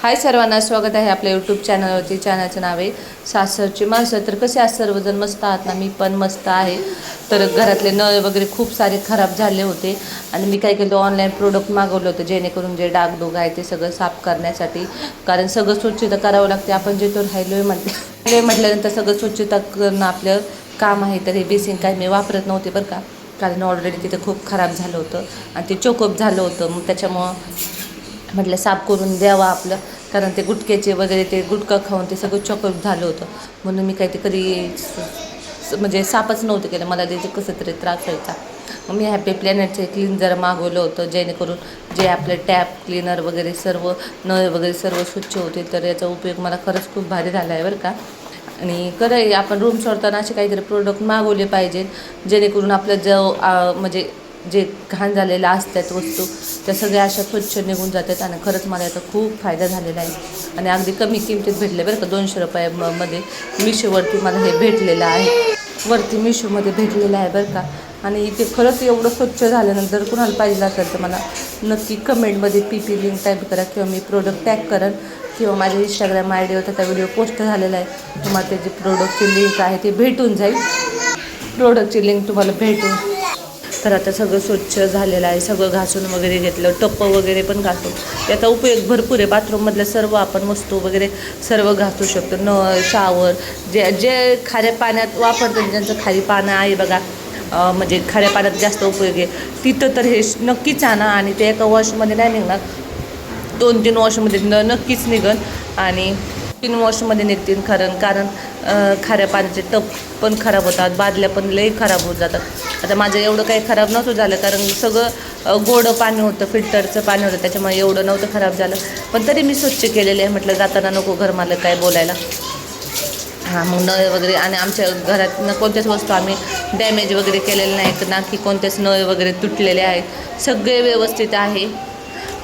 हाय सर्वांना, स्वागत आहे आपल्या यूट्यूब चॅनलवरती. चॅनलचं नाव आहे सासरची माणसं. तर कसे आहात सर्वजण? मस्त आहात ना? मी पण मस्त आहे. तर घरातले नळ वगैरे खूप सारे खराब झाले होते आणि मी काय केलं, ऑनलाईन प्रोडक्ट मागवलं होतं जेणेकरून जे डागडुग आहे ते सगळं साफ करण्यासाठी. कारण सगळं स्वच्छता करावं लागते. आपण जे तो राहिलो म्हटल्यानंतर सगळं स्वच्छता करणं आपलं काम आहे. तर हे बेसिन काही मी वापरत नव्हते बरं का, कारण ऑलरेडी तिथं खूप खराब झालं होतं आणि ते चोकअप झालं होतं. मग त्याच्यामुळं म्हटलं साफ करून द्यावा आपलं, कारण ते गुटक्याचे वगैरे ते गुटखा खाऊन ते सगळं चॉकअप झालं होतं. म्हणून मी काही ते कधी म्हणजे साफच नव्हतं केलं. मला त्याचे कसं तरी त्रास व्हायचा. मग मी हॅपी प्लॅनेटचे क्लीनजर मागवलं होतं जेणेकरून जे आपले टॅप क्लीनर वगैरे सर्व नळ वगैरे सर्व स्वच्छ होते. तर याचा उपयोग मला खरंच खूप भारी झाला आहे बरं का. आणि खरं आपण रूम सोडताना असे काहीतरी प्रोडक्ट मागवले पाहिजेत जेणेकरून आपलं जो म्हणजे जे घाण झालेलं असतात वस्तू त्या सगळ्या अशा स्वच्छ निघून जातात. आणि खरंच मला याचा खूप फायदा झालेला आहे आणि अगदी कमी किमतीत भेटले बरं का. 200 रुपयामध्ये मिशोवरती मला हे भेटलेलं आहे, मिशोमध्ये भेटलेलं आहे बरं का. आणि इथे खरंच एवढं स्वच्छ झाल्यानंतर कुणाला पाहिजे असेल तर मला नक्की कमेंटमध्ये PP लिंक टाईप करा किंवा मी प्रोडक्ट टॅग करेन किंवा माझ्या इंस्टाग्राम आयडीवर त्याचा व्हिडिओ पोस्ट झालेला आहे. तुम्हाला त्याची प्रोडक्टची लिंक आहे ते भेटून जाईल. प्रोडक्टची लिंक तुम्हाला भेटून. तर आता सगळं स्वच्छ झालेलं आहे. सगळं घासून वगैरे घेतलं. टप्पं वगैरे पण घासून याचा उपयोग भरपूर आहे. बाथरूममधल्या सर्व आपण वस्तू वगैरे सर्व घासू शकतो. नळ, शावर जे खाऱ्या पाण्यात वापरतात, ज्यांचं खारी पानं आहे बघा, म्हणजे खाऱ्या पाण्यात जास्त उपयोग आहे तिथं तर हे नक्कीच आणा. आणि ते एका वॉशमध्ये नाही निघणार, 2-3 वॉशमध्ये नक्कीच निघन आणि 3 वॉशमध्ये निघतील. कारण खाऱ्या पाण्याचे टप पण खराब होतात, बादल्या पण लई खराब होत जातात. आता माझं एवढं काही खराब नव्हतं झालं, कारण सगळं गोडं पाणी होतं, फिल्टरचं पाणी होतं, त्याच्यामुळे एवढं नव्हतं खराब झालं. पण तरी मी स्वच्छ केलेले आहे. म्हटलं जाताना नको घरमालक काय बोलायला. मग नळ वगैरे आणि आमच्या घरात कोणत्याच वस्तू आम्ही डॅमेज वगैरे केलेले नाहीत ना, की कोणतेच नळ वगैरे तुटलेले आहेत. सगळे व्यवस्थित आहे.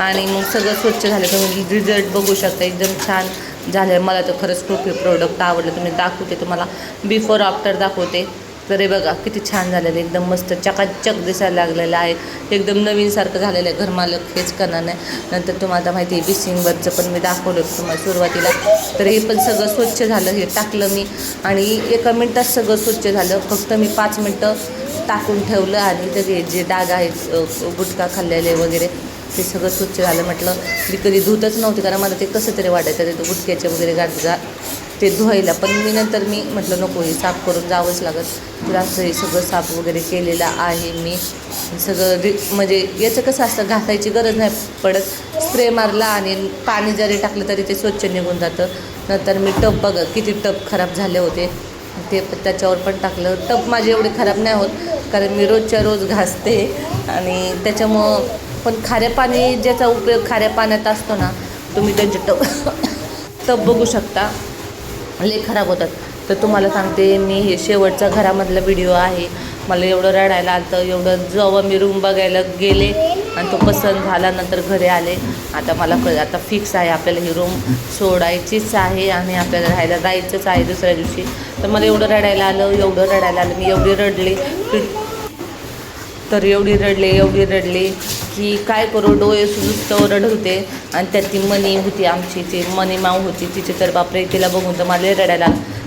आणि मग सगळं स्वच्छ झालं. तुम्ही रिझल्ट बघू शकता, एकदम छान झालं. मला तर खरंच खूप हे प्रोडक्ट आवडलं. तुम्ही दाखवते, तुम्हाला बिफोर आफ्टर दाखवते. तर हे बघा किती छान झालेलं, एकदम मस्त चकाचक दिसायला लागलेलं आहे. एकदम नवीनसारखं झालेलं आहे. घरमालक हेच करणार नाही. नंतर तुम्हाला माहिती आहे बेसिनवरचं पण मी दाखवलं होतं तुम्हाला सुरुवातीला. तर हे पण सगळं स्वच्छ झालं. हे टाकलं मी आणि 1 मिनटात सगळं स्वच्छ झालं. फक्त मी 5 मिनटं टाकून ठेवलं आणि ते जे डाग आहेत गुटखा खाल्लेले वगैरे ते सगळं स्वच्छ झालं. म्हटलं मी कधी धुतच नव्हते, कारण मला ते कसं तरी वाटायचं ते गुटख्याचे वगैरे गाठ ते धुवायला. पण मी नंतर म्हटलं नको, हे साफ करून जावंच लागत. तर असं हे सगळं साफ वगैरे केलेलं आहे मी सगळं. म्हणजे याचं कसं असतं, घासायची गरज नाही पडत. स्प्रे मारला आणि पाणी जरी टाकलं तरी ते स्वच्छ निघून जातं. नंतर मी टब बघा किती टब खराब झाले होते, ते त्याच्यावर पण टाकलं. टब माझे एवढे खराब नाही होत, कारण मी रोजच्या रोज घासते आणि त्याच्यामुळं. पण खाऱ्या पाणी ज्याचा उपयोग खाऱ्या पाण्यात असतो ना, तुम्ही त्यांचे टब बघू शकता, लई खराब होतात. तर तुम्हाला सांगते मी, हे शेवटचा घरामधला व्हिडिओ आहे. मला एवढं रडायला आलं तर एवढं. जेव्हा मी रूम बघायला गेले आणि तो पसंत झाला, नंतर घरी आले. आता मला आता फिक्स आहे, आपल्याला ही रूम सोडायचीच आहे आणि आपल्याला राहायला जायचंच आहे दुसऱ्या दिवशी. तर मला एवढं रडायला आलं. मी एवढी रडले तर एवढी रडले की काय करू, डोळे नुसतं रडत होते. आणि त्यात ती मनी होती आमची, ती मनी माऊ होती, तिचे तर बापरे, तिला बघून तर मला रडायला.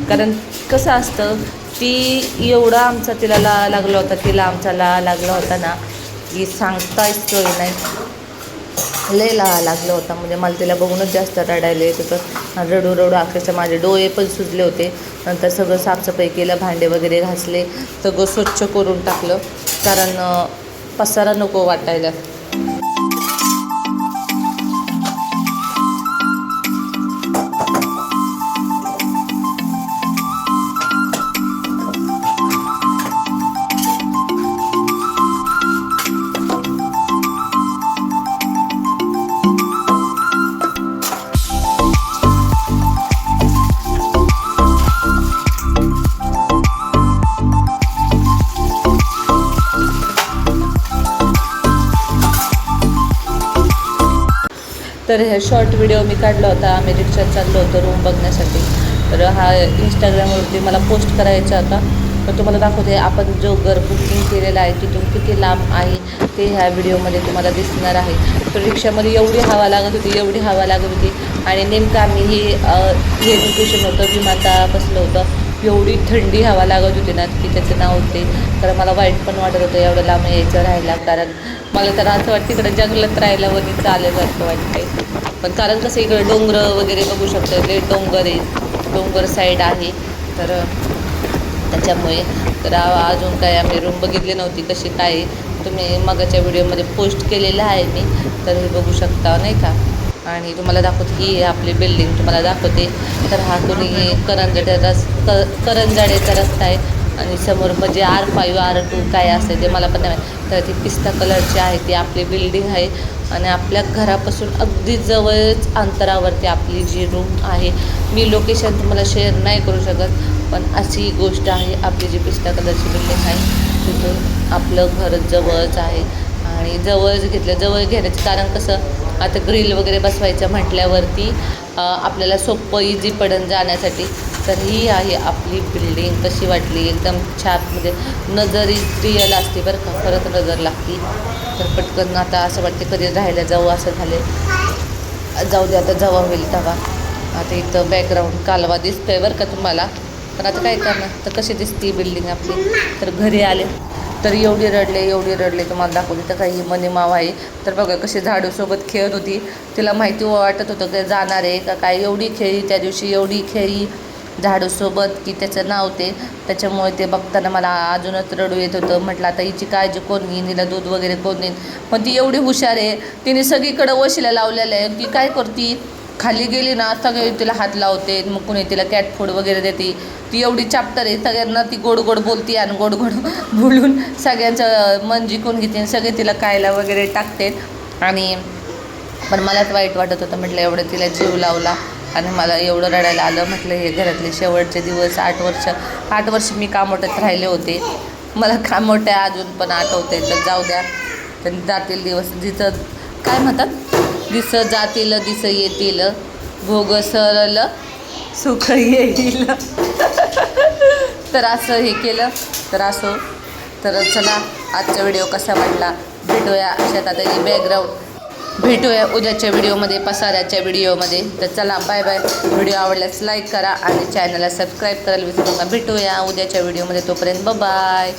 कारण कसं असतं, ती एवढा आमचा तिला लागला होता, आमचा लागला होता ना, की सांगताच सोय नाही. लय लागलं होता. म्हणजे मला तिला बघूनच जास्त रडायला येत होतं. रडू अक्षरशः माझे डोळे पण सुजले होते. नंतर सगळं साफसफाई केलं, भांडे वगैरे घासले, सगळं स्वच्छ करून टाकलं, कारण पसारा नको वाटायला. तर हे शॉर्ट व्हिडिओ मी काढला होता. आम्ही रिक्षात चाललो होतो रूम बघण्यासाठी. तर हा इंस्टाग्रामवरती मला पोस्ट करायचा होता. तर तुम्हाला दाखवते आपण जो घर बुकिंग केलेला आहे तिथून किती लांब आहे ते ह्या व्हिडिओमध्ये तुम्हाला दिसणार आहे. तर रिक्षामध्ये एवढी हवा लागत होती, एवढी हवा लागत होती आणि नेमकं आम्ही हे लोकेशन होतं विमानतळ बसलं होतं. एवढी थंडी हवा लागत होती ना की त्याचं नाव होते. तर मला वाईट पण वाटत होतं एवढं लांब यायचं राहायला, कारण मला तर असं वाटतं इकडं जंगलात राहायला वगैरे चालेल असं वाटतंय. पण कारण कसं इकडं डोंगर वगैरे बघू शकतो, लय डोंगर आहे, डोंगर साईड आहे. तर त्याच्यामुळे तर अजून काय आम्ही रूम बघितली नव्हती कशी काय. तुम्ही मगाच्या व्हिडिओमध्ये पोस्ट केलेलं आहे मी, तर हे बघू शकता नाही का. आणि तुम्हाला दाखवते ही आपली बिल्डिंग तुम्हाला दाखवते. तर हा कोणी करंजाड्याचा रस्ता आहे आणि समोर म्हणजे R5 R2 काय असते ते मला पण नाही माहीत. तर ती पिस्ता कलरची आहे ती आपली बिल्डिंग आहे आणि आपल्या घरापासून अगदी जवळच अंतरावरती आपली जी रूम आहे. मी लोकेशन तुम्हाला शेअर नाही करू शकत, पण अशी गोष्ट आहे. आपली जी पिस्ता कलरची बिल्डिंग आहे तिथून आपलं घर जवळच आहे. आणि जवळ घेण्याचं कारण कसं, आता ग्रिल वगैरे बसवायचं म्हटल्यावरती आपल्याला सोपं इझी पडेल जाण्यासाठी. तर ही आहे आपली बिल्डिंग. कशी वाटली, एकदम छान, म्हणजे नजर रिअल असते बरं का, परत नजर लागते. तर पटकन आता असं वाटते कधी राहायला जाऊ असं झाले. जाऊ दे आता जेव्हा होईल तेव्हा. आता इथं बॅकग्राऊंड कालवा दिसतोय बरं का तुम्हाला, पण आता काय करणार. तर कशी दिसते बिल्डिंग आपली. तर घरी आले तर एवढी रडले तुम्हाला दाखवली. तर काही मनी माव आहे तर बघा कशी झाडूसोबत खेळत होती. तिला माहिती वाटत होतं की जाणार आहे का काय. एवढी खेळी त्या दिवशी, एवढी खेळी झाडूसोबत की त्याचं नाव ते. त्याच्यामुळे ते बघताना मला अजूनच रडू येत होतं. म्हटलं आता हिची काळजी कोण घेईन, हिला दूध वगैरे कोण देईन. पण ती एवढी हुशार आहे, तिने सगळीकडं वशिला लावलेलं आहे. ती काय करते, खाली गेली ना सगळे तिला हात लावते, मग कुणी तिला कॅट फूड वगैरे देते. ती एवढी चॅप्टर आहे, सगळ्यांना ती गोड बोलते आणि गोड बोलून सगळ्यांचं मन जिंकून घेते. सगळे तिला खायला वगैरे टाकते. आणि पण मलाच वाईट वाटत होतं. म्हटलं एवढं तिला जीव लावला आणि मला एवढं रडायला आलं. म्हटलं हे घरातले शेवटचे दिवस, 8 वर्ष मी कामोट्यात राहिले होते. मला कामोट्या अजून पण आठवते. तर जाऊ द्या, तर जातील दिवस. जिथं काय म्हणतात, दिस जातील दिस येतील, भोग सरल सुख येईल. तर असं हे केलं. तर असो. तर चला, आजचा व्हिडिओ कसा वाटला भेटूया अशात आता ही बॅकग्राऊंड. भेटूया उद्याच्या व्हिडिओमध्ये, पसाऱ्याच्या व्हिडिओमध्ये. तर चला बाय बाय. व्हिडिओ आवडल्यास लाईक करा आणि चॅनलला सबस्क्राईब करायला विसरू नका. भेटूया उद्याच्या व्हिडिओमध्ये, तोपर्यंत बाय.